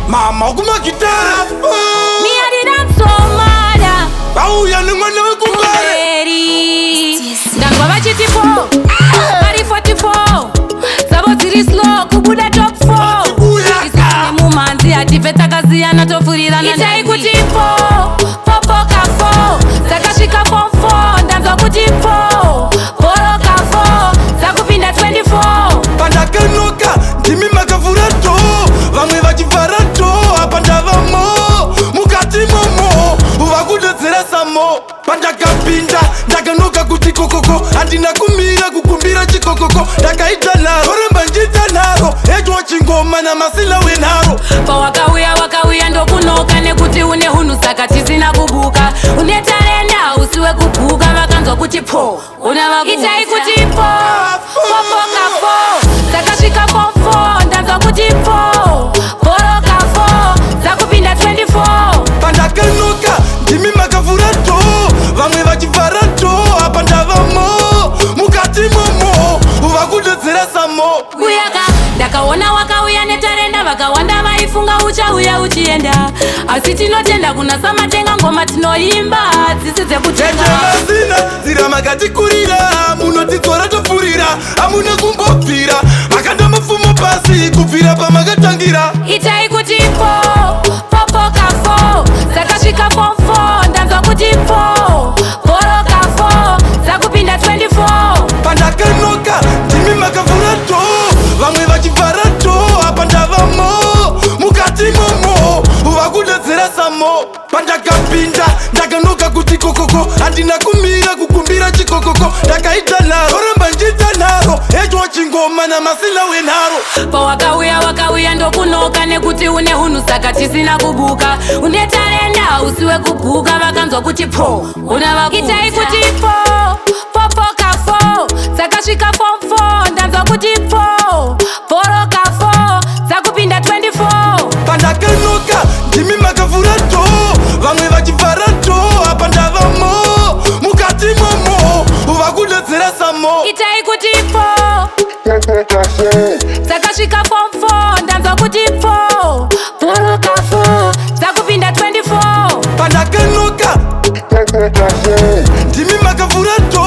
mama kuma kitara mi adinansomada bauya nimwana wekubare ndangwa vachitipo vari 44 zavo dziri slow kubuda top 4 isine mumanzi hatifhe takaziyana tofurirana itai kuti popoka 4 dzakasvika form 4 ndanzwa kuti bhoroka 4 dzakupinda 24 pandakanoka ndimi makavhura dho vamwe vachivhara dho apa ndavamo mukati momo vakudedzera samo pandakapinda ndakanoka kuti kokoko handina kumira kukumbira chikokoko ndakaita naro remba njiita naro edwa chingoma namasila wenharo pawakauya ndokunoka nekuti une hunhu saka tisina kubuka une tarenda usiwe kubuka vakanzwa kuti itai kuti popoka 4 dzakasvika form 4 ndanzwa kuti bhoroka 4 dzakupinda 24 pandakanoka ndimi makavhura dho vamwe vachivhara dho apa ndavamo mukati momo vakudedzera samo kuyaka ndakaona wakauya netarenda vakawanda vaifunga uchauya uchienda asi tinotenda kuna samatenga ngoma tinoimba dzisi dzekutemasina zira makatikurira munotidzora topfurira hamuna kumbobvira makanda mapfumo pasi kubvira pamakatangira itai kuti popoka 4 dzakasvika form 4 ndanzwa kuti bhoroka 4 dzakupinda 24 pandakanoka ndimi makavhura dho vamwe vachivhara dho apa ndavamo mukati momo vakudedzera samo pandakapinda ndakanoka kuti kokoko handina kumira kukumbira chikokoko ndakaita naro remba njiita naro edwa chingoma namasila wenharo pawakauya ndokunoka nekuti une hunhu saka tisina kubuka une tarenda usiwe kubuka vakanzwa kuti itai kuti popoka 4 dzakasvika form 4 ndanzwa kuti bhoroka 4 dzakupinda 24 pandakanoka ndimi makavhura dho vamwe vachivhara dho apa ndavamo mukati momo vakudedzera samo itai kuti dzakasvika form 4 ndanzwa kuti bhoroka 4 dzakupinda 24 pandakanoka ndimi makavhura dho